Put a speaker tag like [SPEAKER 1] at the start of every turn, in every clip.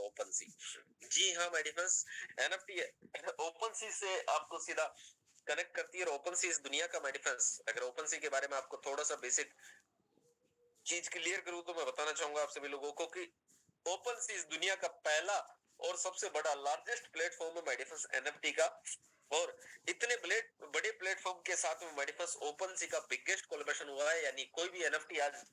[SPEAKER 1] Open सी। जी हाँ my dear friends, NFT OpenSea से आपको सीधा कनेक्ट करती है और ओपन सी इस दुनिया का माय डियर फ्रेंड्स, अगर ओपन सी के बारे में आपको थोड़ा सा बेसिक चीज क्लियर करूं तो मैं बताना चाहूंगा आप सभी लोगों को कि ओपन सी इस दुनिया का पहला और सबसे बड़ा लार्जेस्ट प्लेटफॉर्म है माय डियर फ्रेंड्स एनएफटी का। और इतने बड़े प्लेटफॉर्म के साथ में माय डियर फ्रेंड्स ओपन सी का बिगेस्ट कोलैबोरेशन हुआ है, यानी कोई भी एनएफटी आज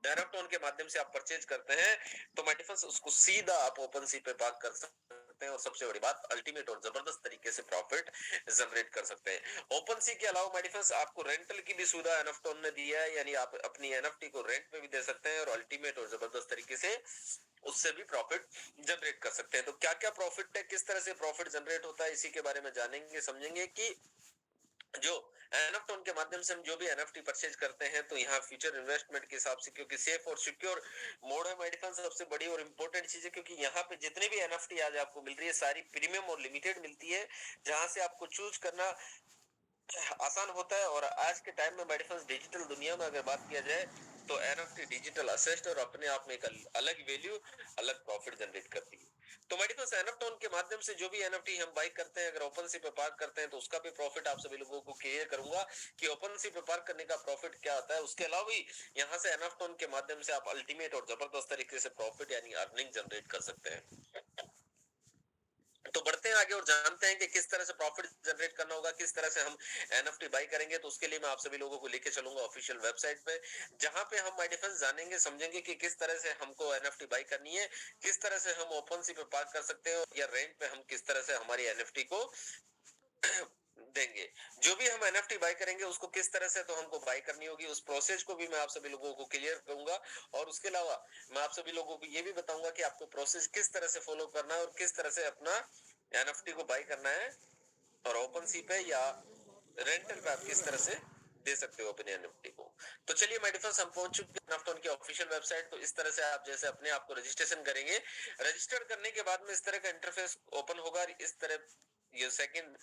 [SPEAKER 1] डायरेक्ट ऑन के माध्यम से आप परचेज करते हैं तो माय डियर फ्रेंड्स उसको सीधा आप ओपन सी पे पार्क कर सकते हैं और सबसे बड़ी बात अल्टीमेट और जबरदस्त तरीके से प्रॉफिट जनरेट कर सकते हैं। ओपन सी के अलावा माय डियर फ्रेंड्स आपको रेंटल की भी सुविधा एनएफटॉन ने दी है, यानी आप अपनी एनएफटी को रेंट पे भी दे सकते हैं और अल्टीमेट और जबरदस्त तरीके से उससे भी प्रॉफिट जनरेट कर सकते हैं। तो क्या क्या प्रॉफिट है, किस तरह से प्रॉफिट जनरेट होता है, इसी के बारे में जानेंगे समझेंगे कि जो एनएफटॉन के माध्यम से हम जो भी एनएफटी परचेज करते हैं तो यहाँ फ्यूचर इन्वेस्टमेंट के हिसाब से क्योंकि सेफ और सिक्योर मोड है माय डिफेंस सबसे बड़ी और इम्पोर्टेंट चीज है, क्योंकि यहाँ पे जितनी भी एनएफटी आज आपको मिल रही है सारी प्रीमियम और लिमिटेड मिलती है, जहां से आपको चूज करना आसान होता है। और आज के टाइम में माय डिफेंस डिजिटल दुनिया में अगर बात किया जाए तो एनएफटी डिजिटल असेस्ट और अपने आप में एक अलग वैल्यू अलग प्रॉफिट जनरेट करती है। तो माय डिफेंस एनएफटॉन के माध्यम से जो भी एनएफटी हम बाई करते हैं अगर ओपन सी पे पार्क करते हैं तो उसका भी प्रॉफिट आप सभी लोगों को क्लियर करूंगा कि ओपन सी पे पार्क करने का प्रॉफिट क्या होता है। उसके अलावा भी यहाँ से एनएफटॉन के माध्यम से आप अल्टीमेट और जबरदस्त तरीके से प्रॉफिट यानी अर्निंग जनरेट कर सकते हैं। तो बढ़ते हैं आगे और जानते हैं कि किस तरह से प्रॉफिट जनरेट करना होगा, किस तरह से हम एनएफटी बाई करेंगे। तो उसके लिए मैं आप सभी लोगों को लेके चलूंगा ऑफिशियल वेबसाइट पे, जहां पे हम माय डिफेंस जानेंगे समझेंगे कि किस तरह से हमको एनएफटी बाई करनी है, किस तरह से हम ओपन सी पे पार्क कर सकते हैं या रेंट पे हम किस तरह से हमारी एनएफटी को देंगे। जो भी हम एनएफटी बाय करेंगे उसको किस तरह से तो हमको बाय करनी होगी, उस प्रोसेस को भी मैं आप सभी लोगों को क्लियर करूंगा। और उसके अलावा मैं आप सभी लोगों को ये भी बताऊंगा कि आपको प्रोसेस किस तरह से फॉलो करना है और किस तरह से अपना एनएफटी को बाय करना है और ओपन सी पे या रेंटल पे आप किस तरह से दे सकते हो अपने एनएफटी को। तो चलिए माय डिफरेंस हम पहुंच चुके हैं एनएफटॉन की ऑफिशियल वेबसाइट। तो इस तरह से आप जैसे अपने आप को रजिस्ट्रेशन करेंगे, रजिस्टर करने के बाद में इस तरह का इंटरफेस ओपन होगा। इस तरह ये सेकंड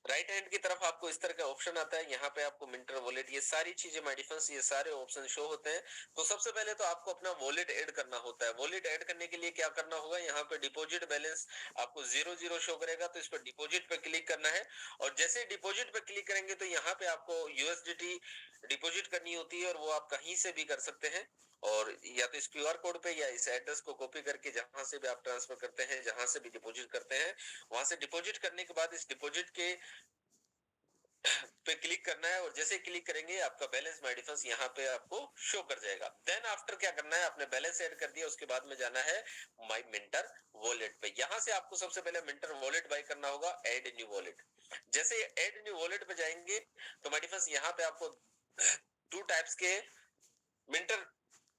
[SPEAKER 1] राइट हैंड की तरफ आपको इस तरह का ऑप्शन आता है, यहाँ पे आपको मिंटर वॉलेट ये सारी चीजें माय डिफेंस ये सारे ऑप्शन शो होते हैं। तो सबसे पहले तो आपको अपना वॉलेट ऐड करना होता है। वॉलेट ऐड करने के लिए क्या करना होगा, यहाँ पे डिपॉजिट बैलेंस आपको 00 शो करेगा तो इस पर डिपॉजिट पे क्लिक करना है। और जैसे ही डिपॉजिट पे क्लिक करेंगे तो यहाँ पे आपको यूएसडीटी डिपॉजिट करनी होती है और वो आप कहीं से भी कर सकते हैं। और या तो इस क्यूआर कोड पे या इस एड्रेस को कॉपी करके जहां से भी आप ट्रांसफर करते हैं, जहां से भी डिपॉजिट करते हैं, वहां से डिपॉजिट करने के बाद इस डिपॉजिट के पे क्लिक करना है। और जैसे क्लिक करेंगे आपका बैलेंस माय डिफेंस यहाँ पे आपको शो कर जाएगा। देन आफ्टर क्या करना है, आपने बैलेंस ऐड कर दिया उसके बाद में जाना है माय मिंटर वॉलेट पे। यहाँ से आपको सबसे पहले मिंटर वॉलेट बाय करना होगा, ऐड न्यू वॉलेट। जैसे ऐड न्यू वॉलेट पे जाएंगे तो माय डिफेंस यहाँ पे आपको टू टाइप्स के मिंटर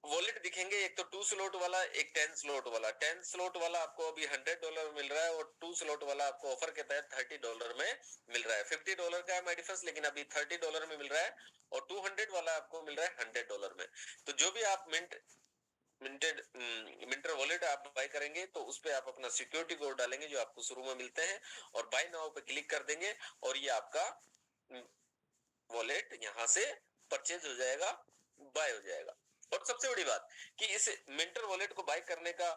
[SPEAKER 1] वॉलेट दिखेंगे, एक तो 2 स्लॉट वाला, एक 10 स्लॉट वाला। 10 स्लॉट वाला आपको अभी $100 मिल रहा है और 2 स्लॉट वाला आपको ऑफर के तहत $30 में मिल रहा है। $50 का है माय डिफरेंस, लेकिन अभी $30 में मिल रहा है। और 200 वाला आपको मिल रहा है $100 में। तो जो भी आप मिंटर वॉलेट आप बाय करेंगे तो उस पे आप अपना सिक्योरिटी कोड डालेंगे जो आपको शुरू में मिलते हैं और बाय नाउ पे क्लिक कर देंगे और ये आपका वॉलेट यहाँ से परचेज हो जाएगा, बाय हो जाएगा। और सबसे बड़ी बात कि इस मिंटर वॉलेट को बाय करने का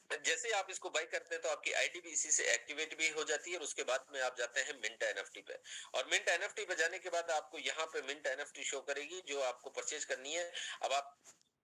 [SPEAKER 1] जैसे आप इसको बाय करते हैं तो आपकी आईडी भी इसी से एक्टिवेट भी हो जाती है और उसके बाद में आप जाते हैं मिंट एनएफटी पे। और मिंट एनएफटी पे जाने के बाद आपको यहाँ पे मिंट एनएफटी शो करेगी जो आपको परचेज करनी है। अब आप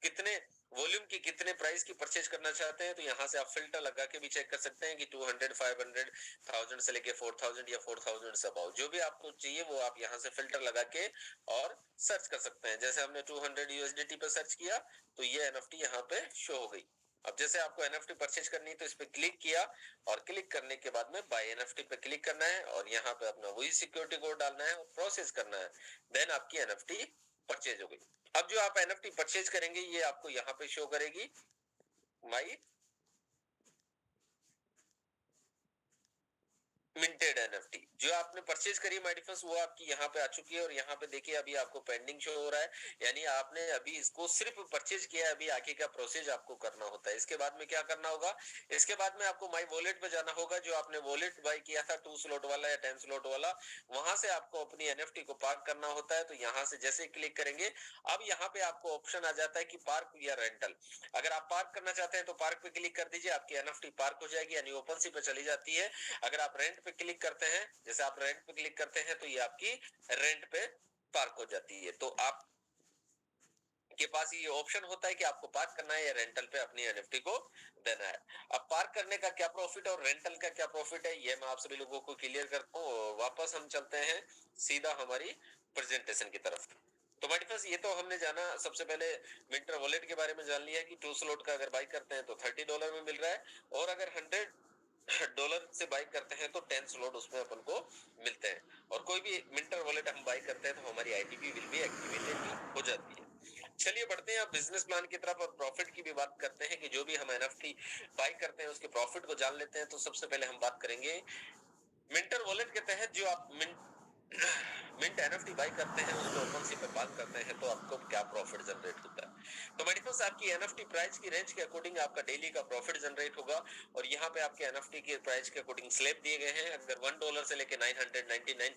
[SPEAKER 1] कितने वॉल्यूम की कितने प्राइस की परचेज करना चाहते हैं तो यहाँ से आप फिल्टर लगा के भी चेक कर सकते हैं कि 200, 500, 1000 से लेके 4000 या 4000 से अबाउट जो भी आपको चाहिए वो आप यहाँ से फिल्टर लगा के और सर्च कर सकते हैं। जैसे हमने 200 यूएसडीटी पे सर्च किया तो ये एनएफटी यहाँ पे शो हो गई। अब जैसे आपको एनएफटी परचेज करनी है तो इस पे क्लिक किया और क्लिक करने के बाद में बाय एनएफटी पे क्लिक करना है और यहाँ पे अपना वही सिक्योरिटी कोड डालना है और प्रोसेस करना है। देन आपकी एनएफटी परचेज हो गई। अब जो आप एनएफटी परचेज करेंगे ये आपको यहाँ पे शो करेगी माई मिंटेड एनएफटी जो आपने परचेज करी माय डिफरेंस वो आपकी यहाँ पे आ चुकी है और यहाँ पे देखिए अभी आपको पेंडिंग शो हो रहा है, यानी आपने अभी इसको सिर्फ परचेज किया है, अभी आगे का प्रोसेस आपको करना होता है। इसके बाद में क्या करना होगा, इसके बाद में आपको माई वॉलेट पे जाना होगा, जो आपने वॉलेट बाय किया था 2 स्लॉट वाला या 10 स्लॉट वाला, वहां से आपको अपनी एनएफटी को पार्क करना होता है। तो यहाँ से जैसे क्लिक करेंगे, अब यहाँ पे आपको ऑप्शन आ जाता है कि पार्क या रेंटल। अगर आप पार्क करना चाहते हैं तो पार्क पे क्लिक कर दीजिए, आपकी एनएफटी पार्क हो जाएगी यानी ओपन सी पे चली जाती है। अगर आप रेंट पे क्लिक करते हैं, जैसे आप रेंट पे क्लिक करते हैं तो ये आपकी रेंट पे पार्क हो जाती है। तो आप के पास ये ऑप्शन होता है कि आपको पार्क करना है या रेंटल पे अपनी एनएफटी को देना है। अब पार्क करने का क्या प्रॉफिट और रेंटल का क्या प्रॉफिट है, ये मैं आप सभी लोगों को क्लियर करता हूँ। वापस हम चलते हैं सीधा हमारी प्रेजेंटेशन की तरफ। तो माय फ्रेंड्स, ये तो हमने जाना, सबसे पहले मिंटर वॉलेट के बारे में जान लिया कि 2 स्लॉट का अगर बाई करते हैं तो $30 में मिल रहा है, और अगर $100 से बाई करते हैं तो 10 स्लॉट उसमें अपन को मिलते हैं। और कोई भी मिंटर वॉलेट हम बाई करते हैं तो हमारी आईटीपी विल बी एक्टिवेटेड हो जाती है। चलिए बढ़ते हैं अब बिजनेस प्लान की तरफ और प्रॉफिट की भी बात करते हैं कि जो भी हम एनएफटी बाई करते हैं उसके प्रॉफिट को जान लेते हैं। तो सबसे पहले हम बात करेंगे मिंटर वॉलेट के तहत जो आप मिंट एनएफटी बाई करते हैं उसको ओपन सी पे पार्क करते हैं तो आपको क्या प्रॉफिट जनरेट होता है। तो मेरे पास आपकी एनएफटी प्राइस की रेंज के अकॉर्डिंग आपका डेली का प्रॉफिट जनरेट होगा, और यहाँ पे आपके एनएफटी के प्राइस के अकॉर्डिंग स्लैब दिए गए हैं। अगर $1 से लेके $999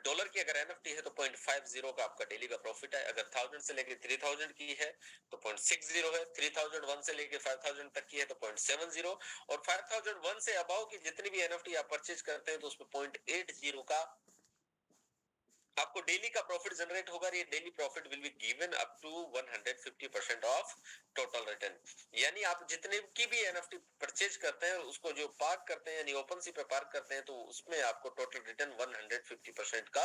[SPEAKER 1] डॉलर की अगर एनएफटी है तो 0.50 का आपका डेली का प्रॉफिट है। अगर 1000 से लेके 3000 की है तो 0.60 है। 3001 से लेके 5000 तक की है तो 0.70, और 5001 से अबाव की जितनी भी एनएफटी आप परचेज करते हैं तो उसमें 0.80 का आपको डेली का प्रॉफिट जनरेट होगा। ये daily profit will be given up to 150% of total return, यानी आप जितने की भी एनएफटी परचेज करते हैं उसको जो पार्क करते हैं यानी ओपन सी पे पार्क करते हैं तो उसमें आपको टोटल रिटर्न 150% का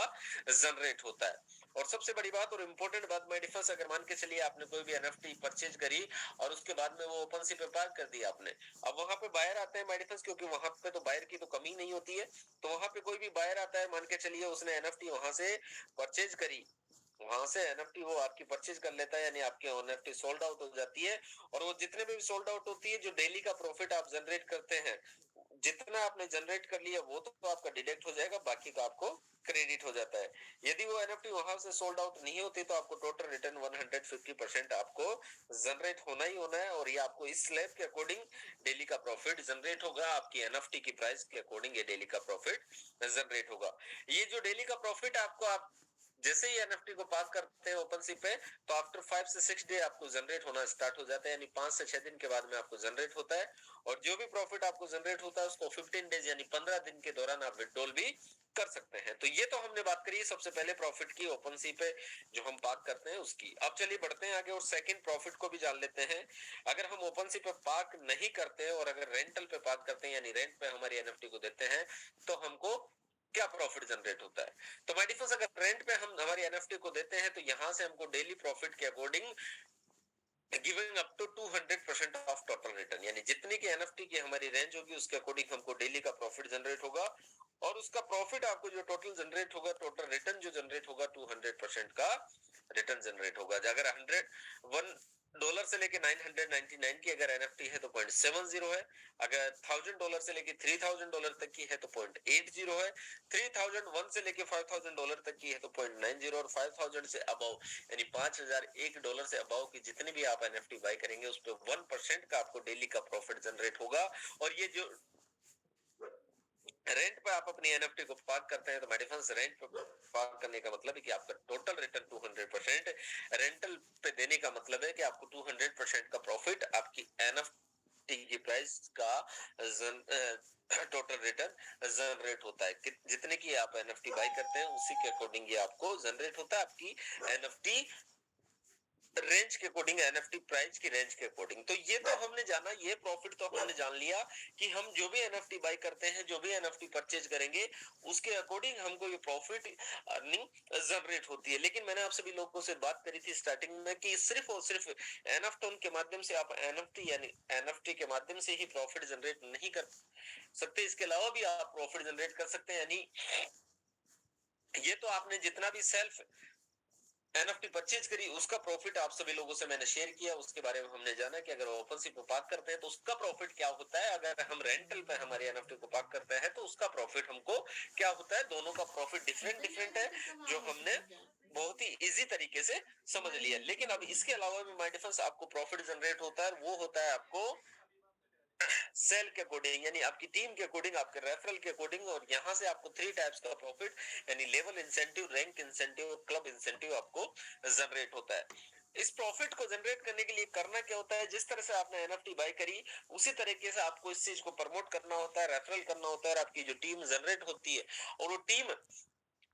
[SPEAKER 1] जनरेट होता है। और सबसे बड़ी बात और इम्पोर्टेंट बात माय डिफरेंस, अगर मान के चलिए आपने कोई भी एनएफटी परचेज करी और उसके बाद में वो ओपन सी पे पार्क कर दिया आपने, अब वहां पे बायर आते हैं माय डिफरेंस, क्योंकि वहां पे तो बायर की तो कमी नहीं होती है। तो वहां पे कोई भी बायर आता है, मान के चलिए उसने एनएफटी वहां से परचेज करी, वहां से एनएफटी वो आपकी परचेज कर लेता है यानी आपकी एनएफटी सोल्ड आउट हो जाती है। और वो जितने भी सोल्ड आउट होती है, जो डेली का प्रॉफिट आप जनरेट करते हैं, जितना आपने जनरेट कर लिया वो तो आपका डिडक्ट हो जाएगा, बाकी का आपको क्रेडिट हो जाता है। यदि वो एनएफटी वहां से सोल्ड आउट नहीं होती तो आपको टोटल रिटर्न 150% आपको जनरेट होना ही होना है, और ये आपको इस स्लैब के अकॉर्डिंग डेली का प्रॉफिट जनरेट होगा। आपकी एनएफटी की प्राइस के अकॉर्डिंग ये डेली का प्रॉफिट जनरेट होगा। ये जो डेली का प्रॉफिट आपको आप जैसे ही एनएफटी को पास करते हैं ओपन सी पे, तो आफ्टर 5 से 6 डे आपको जनरेट होना स्टार्ट हो जाता है, यानी 5 से 6 दिन के बाद में आपको जनरेट होता है। और जो भी प्रॉफिट आपको जनरेट होता है उसको 15 डेज यानी 15 दिन के दौरान आप विड्रॉल भी कर सकते हैं। तो ये तो हमने बात करी सबसे पहले प्रॉफिट की ओपन सी पे जो हम पार्क करते हैं उसकी। अब चलिए बढ़ते हैं आगे और सेकंड प्रॉफिट को भी जान लेते हैं। अगर हम ओपन सी पे पार्क नहीं करते और अगर रेंटल पे पार्क करते हैं यानी रेंट पे हमारी एनएफटी को देते हैं तो हमको क्या प्रॉफिट जनरेट होता है। तो माय डिफरेंस, अगर रेंट पे हम हमारी एनएफटी को देते हैं तो यहां से हमको डेली प्रॉफिट के according giving up to 200% of total return, यानी जितनी की एनएफटी की हमारी रेंज होगी उसके अकॉर्डिंग हमको डेली का प्रॉफिट जनरेट होगा। और उसका प्रॉफिट आपको जो टोटल जनरेट होगा, टोटल रिटर्न जो जनरेट होगा 200% का रिटर्न जनरेट होगा। अगर 100 डॉलर से लेके 999 की अगर एनएफटी है तो 0.70 है। अगर $1000 से लेके $3000 तक की है तो 0.80 है। 3001 से लेके $5000 तक की है तो 0.90, और 5000 से अबव यानी $5001 से अबव की जितनी भी आप एनएफटी बाय करेंगे उस पर 1% का आपको डेली का प्रॉफिट जनरेट होगा। और ये जो रेंट पे आप अपनी एनएफटी को पार्क करते हैं तो माय डिफरेंस, रेंट पे पार्क करने का मतलब है कि आपका टोटल रिटर्न 200%, रेंटल पे देने का मतलब है कि आपको 200% का प्रॉफिट आपकी एनएफटी की प्राइस का टोटल रिटर्न जनरेट होता है। जितने की आप एनएफटी बाय करते हैं उसी के अकॉर्डिंग ये आपको जनरेट होता है आपकी एनएफटी रेंज के अकॉर्डिंग, एनएफटी प्राइस की रेंज के अकॉर्डिंग। तो ये तो हमने जाना, ये प्रॉफिट तो हमने जान लिया कि हम जो भी एनएफटी बाय करते हैं, जो भी एनएफटी परचेज करेंगे उसके अकॉर्डिंग हमको ये प्रॉफिट अर्निंग जनरेट होती है। लेकिन मैंने आप सभी लोगों से बात करी थी स्टार्टिंग में कि सिर्फ और सिर्फ एनएफटी के माध्यम से आप एनएफटी यानी एनएफटी के माध्यम से ही प्रॉफिट जनरेट नहीं कर सकते, इसके अलावा भी आप प्रॉफिट जनरेट कर सकते हैं। यानी ये तो आपने जितना भी सेल्फ एनएफटी परचेज करी, उसका प्रॉफिट आप सभी लोगों से मैंने शेयर किया, उसके बारे में हमने जाना कि अगर ओपन सी को पार्क करते हैं तो उसका प्रॉफिट क्या होता है, अगर हम रेंटल पे हमारे एनएफटी को पार्क करते हैं तो उसका प्रॉफिट हमको क्या होता है। दोनों का प्रॉफिट डिफरेंट डिफरेंट है, जो हमने बहुत ही इजी तरीके से समझ लिया। लेकिन अब इसके अलावा भी माय डिफरेंस आपको प्रॉफिट जनरेट होता है, वो होता है आपको सेल के अकॉर्डिंग, यानी आपकी टीम के अकॉर्डिंग, आपके रेफरल के अकॉर्डिंग। और यहाँ से आपको 3 टाइप्स का प्रॉफिट, यानी लेवल इंसेंटिव, रैंक इंसेंटिव और क्लब इंसेंटिव आपको जनरेट होता है। इस प्रॉफिट को जनरेट करने के लिए करना क्या होता है, जिस तरह से आपने एनएफटी बाय करी उसी तरीके से आपको इस चीज को प्रमोट करना होता है, रेफरल करना होता है, और आपकी जो टीम जनरेट होती है और वो टीम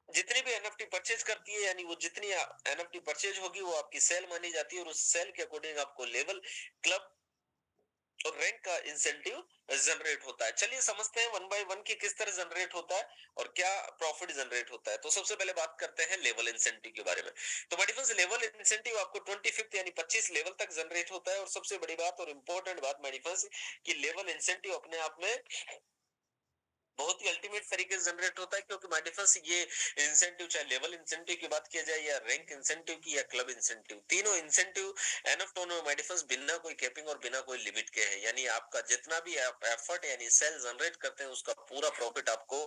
[SPEAKER 1] जितनी भी एनएफटी परचेज करती है, यानी वो जितनी एनएफटी परचेज होगी वो आपकी सेल मानी जाती है, और उस सेल के अकॉर्डिंग आपको लेवल, क्लब और रैंक का इंसेंटिव जनरेट होता है। चलिए समझते हैं वन बाय वन की किस तरह जनरेट होता है और क्या प्रॉफिट जनरेट होता है। तो सबसे पहले बात करते हैं लेवल इंसेंटिव के बारे में। तो माय डिफरेंस, लेवल इंसेंटिव आपको 25th यानी 25 लेवल तक जनरेट होता है। और सबसे बड़ी बात और इंपॉर्टेंट बात माय डिफरेंस, कि लेवल इंसेंटिव अपने आप में बहुत ही अल्टीमेट तरीके से जनरेट होता है, क्योंकि माय डिफरेंस ये इंसेंटिव, चाहे लेवल इंसेंटिव की बात किया जाए या रैंक इंसेंटिव की या क्लब इंसेंटिव, तीनों इंसेंटिव एनएफ दोनों में माय डिफरेंस बिना कोई कैपिंग और बिना कोई लिमिट के है। यानी आपका जितना भी आप एफर्ट यानी सेल जनरेट करते हैं उसका पूरा प्रॉफिट आपको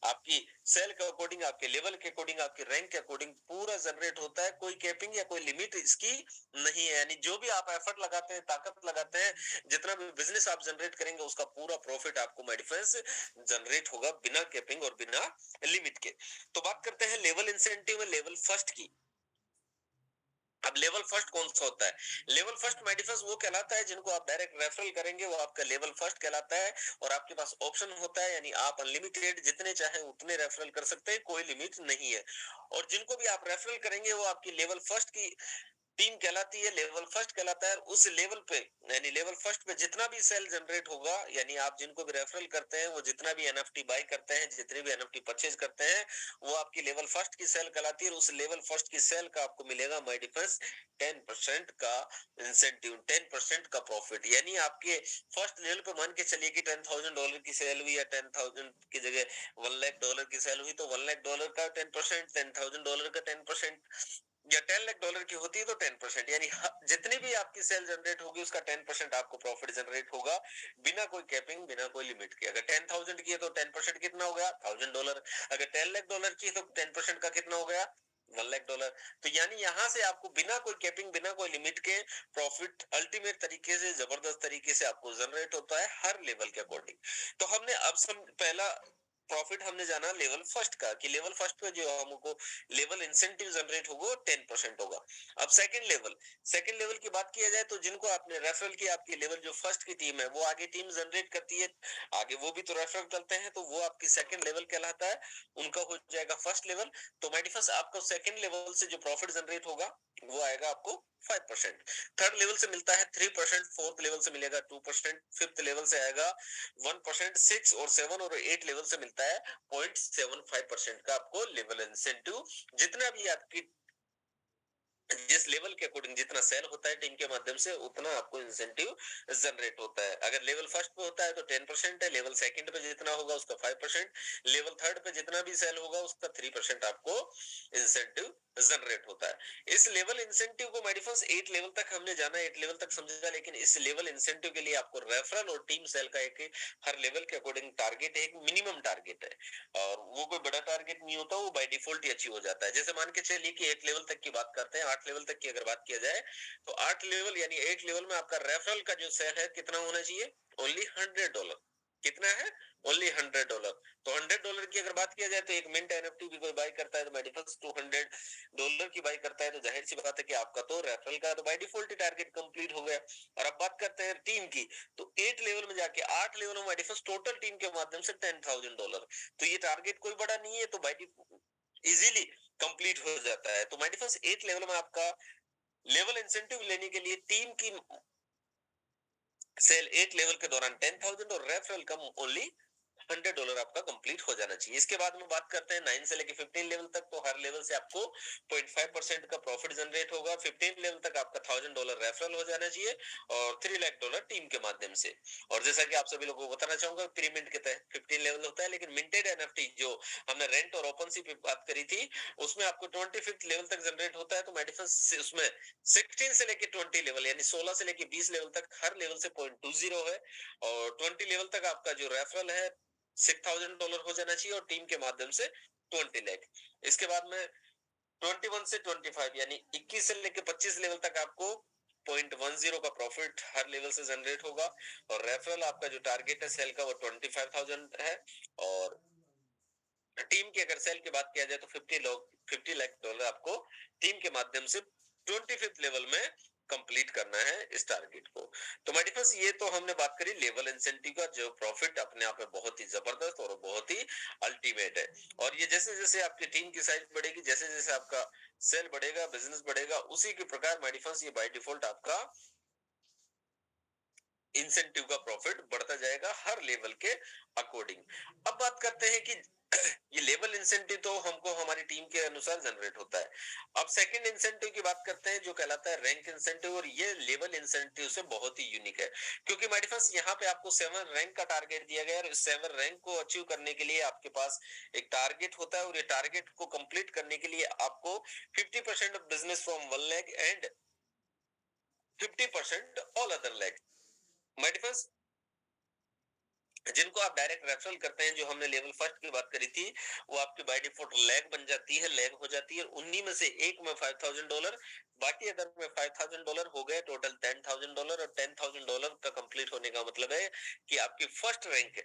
[SPEAKER 1] आपकी सेल के अकॉर्डिंग, आपके लेवल के अकॉर्डिंग, आपके रैंक के अकॉर्डिंग पूरा जनरेट होता है। कोई कैपिंग या कोई लिमिट इसकी नहीं है। यानी जो भी आप एफर्ट लगाते हैं, ताकत लगाते हैं, जितना भी बिजनेस आप जनरेट करेंगे उसका पूरा प्रॉफिट आपको माय डिफरेंस जनरेट होगा बिना कैपिंग और बिना लिमिट के। तो बात करते हैं लेवल इंसेंटिव में लेवल फर्स्ट की। अब लेवल फर्स्ट कौन सा होता है? लेवल फर्स्ट माय डिफरेंस वो कहलाता है जिनको आप डायरेक्ट रेफरल करेंगे, वो आपका लेवल फर्स्ट कहलाता है। और आपके पास ऑप्शन होता है, यानी आप अनलिमिटेड जितने चाहे उतने रेफरल कर सकते हैं, कोई लिमिट नहीं है। और जिनको भी आप रेफरल करेंगे वो आपकी लेवल फर्स्ट की टीम कहलाती है, लेवल फर्स्ट कहलाता है। उस लेवल पे यानी लेवल फर्स्ट पे जितना भी सेल जनरेट होगा, यानी आप जिनको भी रेफरल करते हैं वो जितना भी एनएफटी बाय करते हैं, जितने भी एनएफटी परचेज करते हैं, वो आपकी लेवल फर्स्ट की सेल कहलाती है। और उस लेवल फर्स्ट की सेल का आपको मिलेगा माय डिफरेंस 10% का इंसेंटिव, 10% का प्रॉफिट। यानी आपके फर्स्ट लेवल पे मान के चलिए कि $10,000 की सेल हुई या 10,000 की जगह $1 लाख की सेल हुई, तो $1 लाख का 10%, $10,000 का 10%, या $10 लाख की होती है तो 10%, यानी जितनी भी आपकी सेल जनरेट होगी उसका 10% आपको प्रॉफिट जनरेट होगा, बिना कोई कैपिंग, बिना कोई लिमिट के। अगर 10,000 की है तो 10% कितना हो गया? $1,000। अगर $10 लाख की है तो 10% का कितना हो गया? $1 लाख। तो यानी यहां से आपको बिना कोई कैपिंग, बिना कोई लिमिट के प्रॉफिट अल्टीमेट तरीके से, जबरदस्त तरीके से आपको जनरेट होता है हर लेवल के अकॉर्डिंग। तो हमने अब सब पहला प्रॉफिट हमने जाना लेवल फर्स्ट का, कि लेवल फर्स्ट पे जो हमको लेवल इंसेंटिव जनरेट होगा वो 10% होगा। अब सेकंड लेवल की बात किया जाए तो जिनको आपने रेफरल किया, आपकी लेवल जो फर्स्ट की टीम है वो आगे टीम जनरेट करती है, आगे वो भी तो रेफरल करते हैं, तो वो आपकी सेकंड लेवल कहलाता है, उनका हो जाएगा फर्स्ट लेवल। तो माय डिफरेंस आपको सेकंड लेवल से जो प्रॉफिट जनरेट होगा वो आएगा आपको 5%। थर्ड लेवल से मिलता है 3%, फोर्थ लेवल से मिलेगा 2%, फिफ्थ लेवल से आएगा 1%, 6 और 7 और 8 लेवल से मिलता है 0.75% का आपको लेवल इंसेंटिव। जितना भी आपकी जिस लेवल के अकॉर्डिंग जितना सेल होता है टीम के माध्यम से, उतना आपको इंसेंटिव जनरेट होता है। अगर लेवल फर्स्ट पे होता है तो 10% है, लेवल सेकंड पे जितना होगा उसका 5%, लेवल थर्ड पे जितना भी सेल होगा उसका 3% आपको इंसेंटिव जनरेट होता है। इस लेवल इंसेंटिव को माय डिफरेंस 8 लेवल तक हमने जाना, 8 लेवल तक समझा। लेकिन इस लेवल इंसेंटिव के लिए आपको रेफरल और टीम सेल का एक हर लेवल के अकॉर्डिंग टारगेट है, एक मिनिमम टारगेट है, और वो कोई बड़ा टारगेट नहीं होता, वो बाय डिफॉल्ट ही अचीव हो जाता है। जैसे मान के चलिए कि 8 लेवल तक की बात करते हैं, 8 लेवल तक की अगर बात किया जाए तो 8 लेवल यानी 8 लेवल में आपका रेफरल का जो सेल है कितना होना चाहिए? ओनली $100। कितना है? ओनली $100। तो $100 की अगर बात किया जाए तो एक मिंट एनएफटी भी कोई बाय करता है तो बाय डिफॉल्ट $200 की बाय करता है, तो जाहिर सी बात है कि आपका तो रेफरल का तो by default he target complete हो गया। और अब बात करते हैं टीम की, तो 8 लेवल में जाके 8 लेवल में बाय डिफॉल्ट टोटल टीम के माध्यम से $10,000, तो ये टारगेट कोई बड़ा नहीं है, तो बाय इजीली कंप्लीट हो जाता है। तो माय डिफरेंस 8 लेवल में आपका लेवल इंसेंटिव लेने के लिए टीम की सेल 8 लेवल के दौरान 10,000 और रेफरल कम ओनली $100 आपका कंप्लीट हो जाना चाहिए। इसके बाद में बात करते हैं 9 से लेके 15 लेवल तक, तो हर लेवल से आपको 0.5% का प्रॉफिट जनरेट होगा। 15 लेवल तक आपका $1000 रेफरल हो जाना चाहिए और $3 लाख टीम के माध्यम से। और जैसा कि आप सभी लोगों को बताना चाहूंगा, प्रीमिंट के तहत 15 लेवल होता है, लेकिन मिंटेड एनएफटी जो हमने रेंट और ओपन सी पे बात करी थी, उसमें आपको 25th लेवल तक जनरेट होता है। तो मेडिफेंस उसमें 16 से लेके 20 लेवल यानी 16 से लेके 20 लेवल तक हर लेवल से 0.20 है, और 20 लेवल तक आपका जो रेफरल है $6000 हो जाना चाहिए और टीम के माध्यम से 20 लाख। इसके बाद में 21 से 25 यानी 21 से लेकर 25 लेवल तक आपको 0.10 का प्रॉफिट हर लेवल से जनरेट होगा, और रेफरल आपका जो टारगेट है सेल का वो 25,000 है। और टीम की अगर सेल की बात किया जाए तो 50 लाख डॉलर आपको टीम के माध्यम से 25th लेवल में कंप्लीट करना है इस टारगेट को। तो माय डिफरेंस, ये तो हमने बात करी लेवल इंसेंटिव का, जो प्रॉफिट अपने आप में बहुत ही जबरदस्त और बहुत ही अल्टीमेट है। और ये जैसे जैसे आपकी टीम की साइज बढ़ेगी, जैसे जैसे आपका सेल बढ़ेगा, बिजनेस बढ़ेगा, उसी के प्रकार माय डिफरेंस ये बाय डिफॉल्ट आपका इंसेंटिव का प्रॉफिट बढ़ता जाएगा हर लेवल के अकॉर्डिंग। अब बात करते हैं कि ये लेवल इंसेंटिव तो हमको हमारी टीम के अनुसार जनरेट होता है। अब सेकंड इंसेंटिव की बात करते हैं जो कहलाता है रैंक इंसेंटिव, और ये लेवल इंसेंटिव से बहुत ही यूनिक है, क्योंकि मेरे पास यहाँ पे आपको 7 रैंक का टारगेट दिया गया है, और 7 रैंक को अचीव करने के लिए आपके पास एक टारगेट होता है, और ये टारगेट को कंप्लीट करने के लिए आपको 50% of business from 1 lakh and 50% all other lakh. मेरे पास जिनको आप डायरेक्ट रेफरल करते हैं, जो हमने लेवल फर्स्ट की बात करी थी, वो आपकी बाय डिफॉल्ट लैग बन जाती है, लैग हो जाती है। उन्हीं में से एक में $5000, बाकी अदर में $5000 हो गए, टोटल $10,000। और $10,000 का कंप्लीट होने का मतलब है कि आपकी फर्स्ट रैंक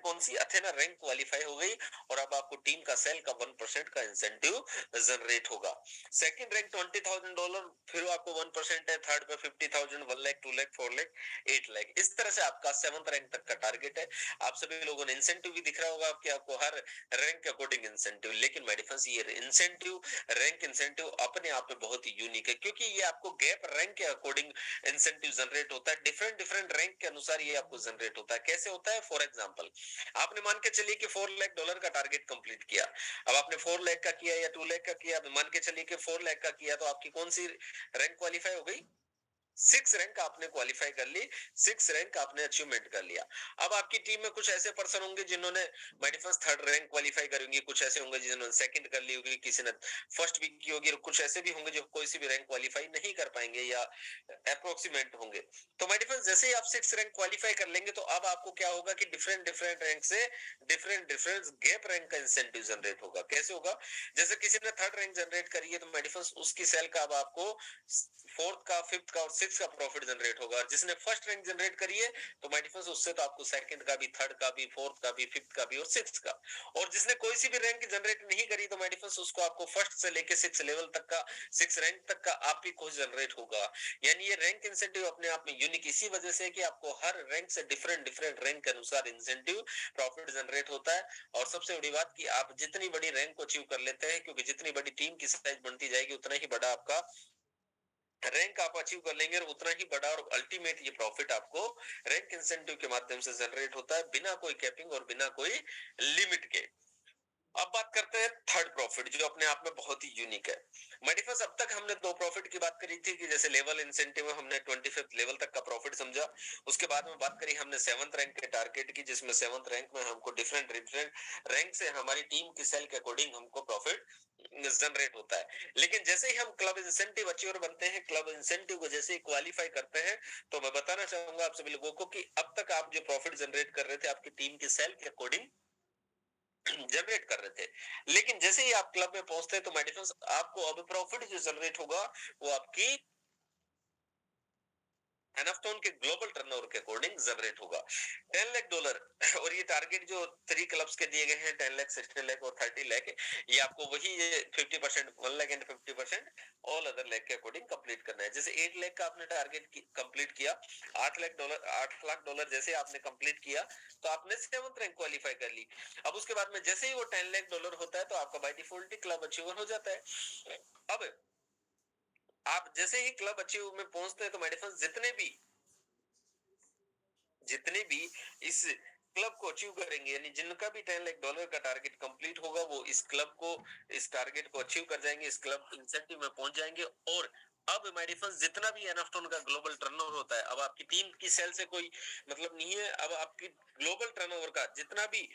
[SPEAKER 1] कौन सी, अथेना रैंक क्वालिफाई हो गई, और अब आपको टीम का सेल का 1% का इंसेंटिव जनरेट होगा। सेकंड रैंक $20,000, फिर आपको 1% है। थर्ड पे 50,000, 1 लाख, 2 लाख, 4 लाख, 8 लाख। इस तरह से आपका 7th रैंक तक का टारगेट है। आप सभी लोगों ने इंसेंटिव भी दिख रहा होगा कि आपको हर रैंक के अकॉर्डिंग इंसेंटिव, लेकिन मेरे डिफरेंस ये इंसेंटिव, रैंक इंसेंटिव अपने आप में बहुत ही यूनिक है, क्योंकि ये आपको गैप रैंक के अकॉर्डिंग इंसेंटिव जनरेट होता है। डिफरेंट डिफरेंट रैंक के अनुसार ये आपको जनरेट होता है। कैसे होता है? फॉर एग्जाम्पल, आपने मान के चलिए कि $4 लाख का टारगेट कंप्लीट किया। अब आपने 4 लाख का किया या 2 लाख का किया, मान के चलिए कि 4 लाख का किया, तो आपकी कौन सी रैंक क्वालिफाई हो गई? 6 रैंक आपने क्वालिफाई कर ली, 6 रैंक आपने अचीवमेंट कर लिया। अब आपकी टीम में कुछ ऐसे पर्सन होंगे जिन्होंने by default 3rd rank qualify करेंगे, कुछ ऐसे होंगे जिन्होंने सेकंड कर ली होगी, किसी ने फर्स्ट भी की होगी, और कुछ ऐसे भी होंगे जो कोई सी भी रैंक क्वालिफाई नहीं कर पाएंगे या अप्रोक्सीमेट होंगे। तो बाय डिफॉल्ट जैसे ही आप 6 रैंक क्वालिफाई कर लेंगे, तो अब आपको क्या होगा कि डिफरेंट डिफरेंट रैंक से डिफरेंट डिफरेंट गैप रैंक का इंसेंटिव जनरेट होगा। कैसे होगा? जैसे किसी ने 3rd रैंक जनरेट करी है, तो बाय डिफॉल्ट उसकी सेल का अब आपको 4th का, 5th का और 6th का प्रॉफिट जनरेट होगा। और जिसने फर्स्ट रैंक जनरेट करी है, तो बाय डिफॉल्ट उससे तो आपको सेकंड का भी, थर्ड का भी, फोर्थ का भी, फिफ्थ का भी और 6th का। और जिसने कोई सी भी रैंक जनरेट नहीं करी, तो बाय डिफॉल्ट उसको आपको फर्स्ट से लेके 6 लेवल तक का, 6 रैंक तक का आप ही को जनरेट होगा। यानी ये रैंक इंसेंटिव अपने आप में यूनिक इसी वजह से कि आपको हर रैंक से डिफरेंट डिफरेंट रैंक के अनुसार इंसेंटिव प्रॉफिट जनरेट होता है। और सबसे बड़ी बात कि आप जितनी बड़ी रैंक को अचीव कर लेते हैं, क्योंकि जितनी बड़ी टीम की साइज बनती जाएगी, उतना ही बड़ा आपका रैंक आप अचीव कर लेंगे, और उतना ही बड़ा और अल्टीमेट ये प्रॉफिट आपको रैंक इंसेंटिव के माध्यम से जनरेट होता है, बिना कोई कैपिंग और बिना कोई लिमिट के। अब बात करते हैं थर्ड प्रॉफिट, जो अपने आप में बहुत ही यूनिक है। मेडिफस, अब तक हमने 2 प्रॉफिट की बात करी थी, कि जैसे लेवल इंसेंटिव में हमने 25th लेवल तक का प्रॉफिट समझा। उसके बाद में बात करी हमने 7th रैंक के टारगेट की, जिसमें 7th रैंक में हमको डिफरेंट डिफरेंट रैंक से हमारी टीम की सेल के अकॉर्डिंग हमको प्रॉफिट जनरेट होता है। लेकिन जैसे ही हम क्लब इंसेंटिव अचीवर बनते हैं, क्लब इंसेंटिव को जैसे ही क्वालिफाई करते हैं, तो मैं बताना चाहूंगा आप सभी लोगों को कि अब तक आप जो प्रॉफिट जनरेट कर रहे थे, आपकी टीम की सेल के अकॉर्डिंग जनरेट कर रहे थे। लेकिन जैसे ही आप क्लब में पहुंचते हैं, तो माय डिफरेंस, आपको अब प्रॉफिट जो जनरेट होगा, वो आपकी एनाफ्टोन के ग्लोबल टर्नओवर के अकॉर्डिंग जनरेट होगा। $10 लाख। और ये टारगेट जो 3 क्लब्स के दिए गए हैं, 10 लाख, 60 लाख और 30 लाख, ये आपको वही ये 50%, 1 lakh and 50% all other lakh के अकॉर्डिंग कंप्लीट करना है। जैसे 8 लाख का आपने टारगेट कंप्लीट किया, $8 लाख जैसे आपने कंप्लीट किया, तो आपने 7th रैंक क्वालिफाई कर ली। अब उसके बाद में जैसे ही वो $10 लाख होता है, तो आपका बाय डिफॉल्ट क्लब अचीवर हो जाता है। अब आप जैसे ही क्लब अचीव में पहुंचते हैं, तो मेरे पास जितने भी इस क्लब को अचीव करेंगे, यानी जिनका भी $10 लाख का टारगेट कंप्लीट होगा वो इस क्लब को, इस टारगेट को अचीव कर जाएंगे, इस क्लब इंसेंटिव में पहुंच जाएंगे। और अब हमारे पास जितना भी एनाफ्टोन का ग्लोबल टर्नओवर होता है, अब आपकी टीम की सेल से कोई मतलब नहीं है, अब आपकी ग्लोबल टर्नओवर का जितना भी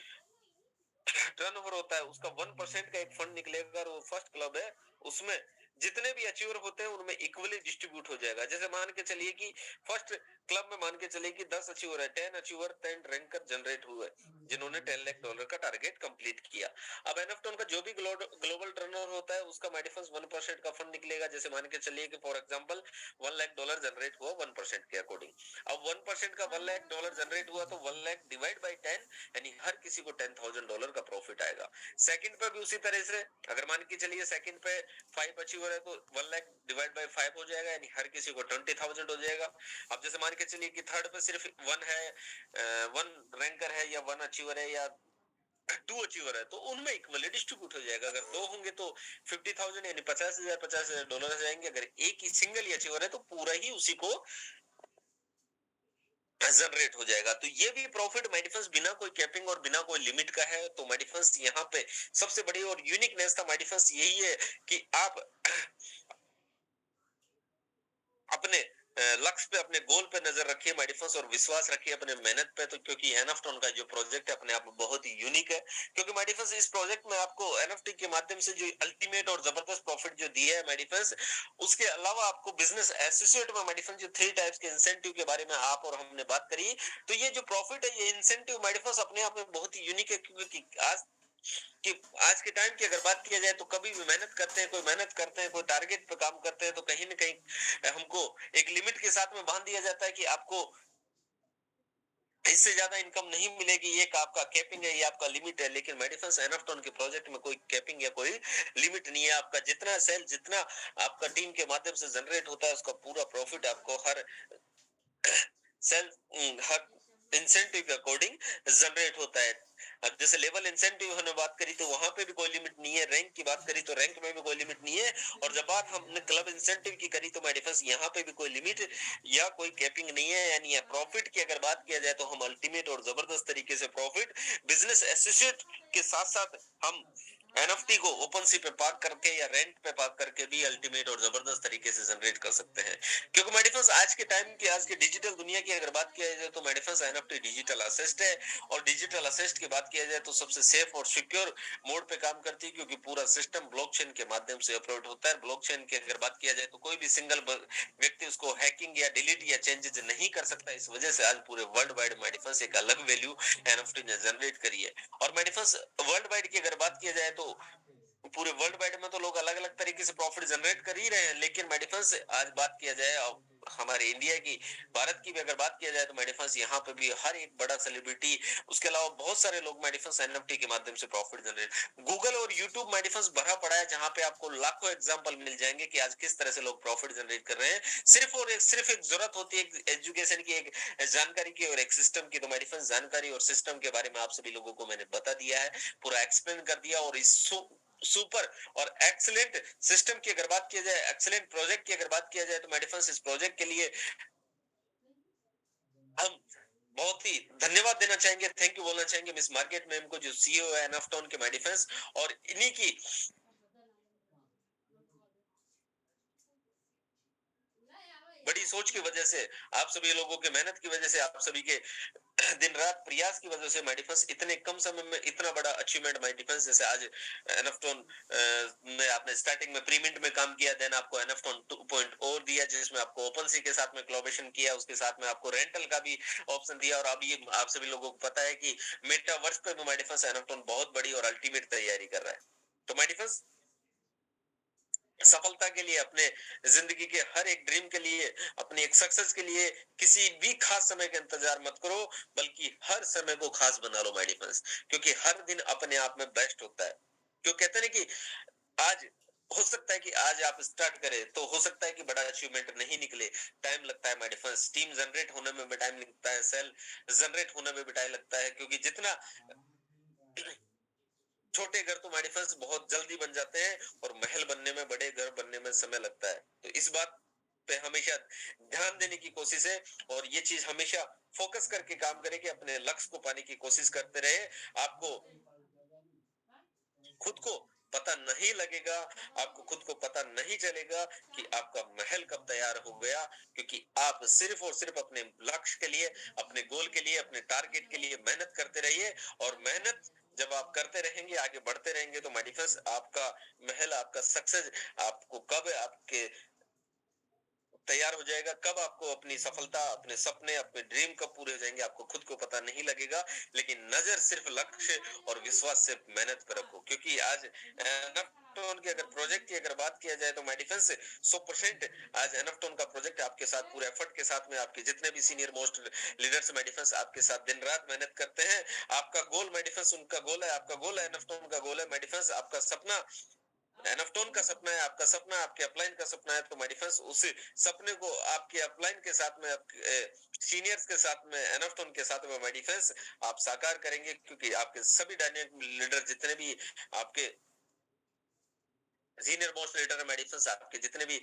[SPEAKER 1] टर्नओवर होता है उसका 1% का एक फंड निकलेगा, और वो फर्स्ट क्लब है उसमें जितने भी अचीवर होते हैं उनमें इक्वली डिस्ट्रीब्यूट हो जाएगा। जैसे मान के चलिए कि फर्स्ट क्लब में मान के चलिए कि 10 अचीवर है, 10 अचीवर 10 रैंकर जनरेट हुए जिन्होंने $10 लाख का टारगेट कंप्लीट किया। अब एनएफटोन का जो भी ग्लोबल टर्नओवर होता है उसका मेडिफेंस 1% का फंड निकलेगा। जैसे मान के चलिए कि फॉर एग्जांपल $1 लाख जनरेट हुआ 1% के अकॉर्डिंग। अब 1% का $1 लाख जनरेट हुआ तो 1 लाख डिवाइड बाई 10, यानी हर किसी को $10,000 का प्रॉफिट आएगा। सेकंड पे भी उसी तरह से अगर मान के चलिए सेकंड पे 5 अचीवर है तो 1 लाख डिवाइड बाई 5 हो जाएगा, यानी हर किसी को 20,000 हो जाएगा। अब जैसे मान के चलिए कि थर्ड पे सिर्फ वन है, वन रैंकर है या वन अचीवर है या टू अचीवर है, तो उनमें इक्वली डिस्ट्रीब्यूट हो जाएगा। अगर दो होंगे तो 50,000 यानी $50,000 जाएंगे। अगर एक ही सिंगल ही अचीवर है तो पूरा ही उसी को जनरेट हो जाएगा। तो ये भी प्रॉफिट मेडिफेंस बिना कोई कैपिंग और बिना कोई लिमिट का है। तो मेडिफेंस यहाँ पे सबसे बड़ी और यूनिकनेस था मेडिफेंस यही है कि आप अपने लक्ष्य पे, अपने गोल पे नजर रखिए मेडिफेंस, और विश्वास रखिए अपने मेहनत पे। तो क्योंकि एनएफटी का जो प्रोजेक्ट है अपने आप में बहुत ही यूनिक है, क्योंकि मेडिफेंस इस प्रोजेक्ट में आपको एनएफटी के माध्यम से जो अल्टीमेट और जबरदस्त प्रॉफिट जो दिया है मेडिफेंस, उसके अलावा आपको बिजनेस एसोसिएट में मेडिफेंस जो 3 टाइप्स के इंसेंटिव के बारे में आप और हमने बात करी, तो ये जो प्रॉफिट है ये इंसेंटिव मेडिफेंस अपने आप में बहुत ही यूनिक है। क्योंकि कि आज के टाइम की अगर बात किया जाए तो कभी भी मेहनत करते हैं, कोई मेहनत करते हैं, कोई टारगेट पे काम करते हैं, तो कहीं ना कहीं हमको एक लिमिट के साथ में बांध दिया जाता है कि आपको इससे ज्यादा इनकम नहीं मिलेगी, ये आपका कैपिंग है, ये आपका लिमिट है। लेकिन मेडिफेंस एनाफ्टोन के प्रोजेक्ट में कोई कैपिंग या कोई लिमिट नहीं है। आपका जितना सेल, जितना आपका टीम के माध्यम से जनरेट होता है उसका पूरा प्रॉफिट आपको हर सेल, हर इंसेंटिव के अकॉर्डिंग जनरेट होता है। अब जैसे लेवल इंसेंटिव हमने बात करी तो वहां पे भी कोई लिमिट नहीं है, रैंक की बात करी तो रैंक में भी कोई लिमिट नहीं है, और जब बात हमने क्लब इंसेंटिव की करी तो माय डिफेंस यहाँ पे भी कोई लिमिट या कोई कैपिंग नहीं है। यानी प्रॉफिट की अगर बात किया जाए तो हम अल्टीमेट और जबरदस्त तरीके से प्रॉफिट बिजनेस एसोसिएट के साथ साथ हम एनएफटी को ओपन सी पे पार्क करके या रेंट पे पार्क करके भी अल्टीमेट और जबरदस्त तरीके से जनरेट कर सकते हैं। क्योंकि मेडिफेंस आज के टाइम की, आज के डिजिटल दुनिया की अगर बात किया जाए तो मेडिफेंस एनएफटी डिजिटल असिस्ट है, और डिजिटल असिस्ट की बात किया जाए तो सबसे सेफ और सिक्योर मोड पे काम करती है, क्योंकि पूरा सिस्टम ब्लॉकचेन के माध्यम से ऑपरेट होता है। ब्लॉकचेन की अगर बात किया जाए तो कोई भी सिंगल व्यक्ति उसको हैकिंग या डिलीट या चेंजेस नहीं कर सकता। इस वजह से आज पूरे वर्ल्ड वाइड मेडिफेंस एक अलग वैल्यू एनएफटी ने जनरेट करी है। और मेडिफेंस वर्ल्ड वाइड की अगर बात किया जाए तो पूरे वर्ल्ड वाइड में तो लोग अलग अलग तरीके से प्रॉफिट जनरेट कर ही रहे हैं, लेकिन मेडिफेंस आज बात किया जाए हमारे इंडिया की, भारत की भी अगर बात किया जाए तो मेडिफेंस यहाँ पे भी हर एक बड़ा सेलिब्रिटी, उसके अलावा बहुत सारे लोग मेडिफेंस एनएफटी के माध्यम से प्रॉफिट जनरेट, गूगल और यूट्यूब मेडिफेंस भरा पड़ा है, जहां पे आपको लाखों एग्जांपल मिल जाएंगे कि आज किस तरह से लोग प्रॉफिट जनरेट कर रहे हैं। सिर्फ एक जरूरत होती है एक एजुकेशन की, एक जानकारी की और एक सिस्टम की। तो मेडिफेंस जानकारी और सिस्टम के बारे में आप सभी लोगों को मैंने बता दिया है, पूरा एक्सप्लेन कर दिया। और इस सुपर और एक्सलेंट सिस्टम की अगर बात किया जाए, एक्सलेंट प्रोजेक्ट की अगर बात किया जाए तो मेडिफेंस इस प्रोजेक्ट के लिए हम बहुत ही धन्यवाद देना चाहेंगे, थैंक यू बोलना चाहेंगे मिस मार्केट मैम को, जो सीईओ है एनएफटॉन के मेडिफेंस, और इन्हीं की बड़ी सोच की वजह से, आप सभी लोगों के मेहनत की वजह से, आप सभी के दिन रात प्रयास की वजह से मेडिफेंस इतने कम समय में इतना बड़ा अचीवमेंट मेडिफेंस, जैसे आज एनएफटॉन में आपने स्टार्टिंग में प्रीमिंट में काम किया, देन आपको एनएफटॉन 2.0 दिया जिसमें आपको ओपन सी के साथ में कोलैबोरेशन किया, उसके साथ में आपको रेंटल का भी ऑप्शन दिया, और अब ये आप सभी लोगों को पता है कि मेटावर्स पे भी मेडिफेंस एनएफटॉन बहुत बड़ी और अल्टीमेट तैयारी कर रहा है। तो मेडिफेंस सफलता के लिए, अपने जिंदगी के हर एक ड्रीम के लिए, अपनी एक सक्सेस के लिए किसी भी खास समय का इंतजार मत करो, बल्कि हर समय को खास बना लो माय डिफेंस, क्योंकि हर दिन अपने आप में बेस्ट होता है। क्यों कहते हैं कि आज हो सकता है कि आज आप स्टार्ट करें तो हो सकता है कि बड़ा अचीवमेंट नहीं निकले, टाइम लगता है माय डिफेंस, टीम जनरेट होने में भी टाइम लगता है, सेल जनरेट होने में भी टाइम लगता है, क्योंकि जितना छोटे घर तो हमारे पास बहुत जल्दी बन जाते हैं, और महल बनने में, बड़े घर बनने में समय लगता है। तो इस बात पे हमेशा ध्यान देने की कोशिश है, और ये चीज हमेशा फोकस करके काम करें कि अपने लक्ष्य को पाने की कोशिश करते रहे। आपको खुद को पता नहीं लगेगा, आपको खुद को पता नहीं चलेगा कि आपका महल कब तैयार हो गया, क्योंकि आप सिर्फ और सिर्फ अपने लक्ष्य के लिए, अपने गोल के लिए, अपने टारगेट के लिए मेहनत करते रहिए। और मेहनत जब आप करते रहेंगे, आगे बढ़ते रहेंगे, तो माय डिफरेंस आपका महल, आपका सक्सेस आपको कब आपके तैयार हो जाएगा, कब आपको अपनी सफलता, अपने सपने, अपने ड्रीम कब पूरे हो जाएंगे, आपको खुद को पता नहीं लगेगा। लेकिन नजर सिर्फ लक्ष्य और विश्वास सिर्फ मेहनत पर रखो, क्योंकि आज एनाफ्टोन की अगर प्रोजेक्ट की अगर बात किया जाए तो माय डिफेंस 100% आज एनाफ्टोन का प्रोजेक्ट आपके साथ पूरे एफर्ट के साथ में, आपके जितने भी senior most leaders my defence आपके साथ दिन रात मेहनत करते हैं। आपका गोल माय डिफेंस उनका गोल है, आपका गोल है एनाफ्टोन का गोल है माय डिफेंस, आपका सपना एनाफ्टोन का सपना है, आपका सपना आपके अपलाइन का सपना है, तो माय डिफेंस उस सपने को आपके अपलाइन के साथ में, आपके सीनियर्स के साथ में, एनाफ्टोन के साथ में माय डिफेंस आप साकार करेंगे, क्योंकि आपके सभी डायनेमिक लीडर जितने भी आपके सीनियर मोस्ट लीडर है माय डिफेंस, आपके जितने भी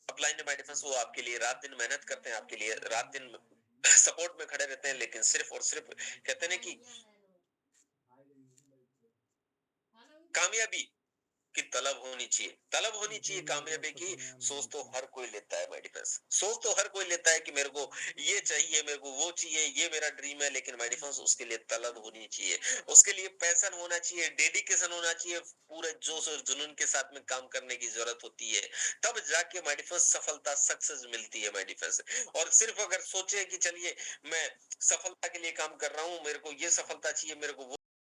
[SPEAKER 1] अपलाइन है माय डिफेंस, वो आपके लिए रात दिन मेहनत करते हैं, आपके लिए रात दिन सपोर्ट में खड़े रहते हैं। लेकिन सिर्फ और सिर्फ कहते हैं ना कि कामयाबी की तलब होनी चाहिए कामयाबी की। सोच तो हर कोई लेता है माय डिफेंस, सोच तो हर कोई लेता है कि मेरे को ये चाहिए, मेरे को वो चाहिए, ये मेरा ड्रीम है, लेकिन माय डिफेंस उसके लिए तलब होनी चाहिए, उसके लिए पैशन होना चाहिए, डेडिकेशन होना चाहिए, पूरे जोश और जुनून के साथ में काम करने की जरूरत होती है। तब जाके माय डिफेंस सफलता, सक्सेस मिलती है माय डिफेंस। और सिर्फ अगर सोचे कि चलिए मैं सफलता के लिए काम कर रहा हूँ, मेरे को ये सफलता चाहिए, मेरे को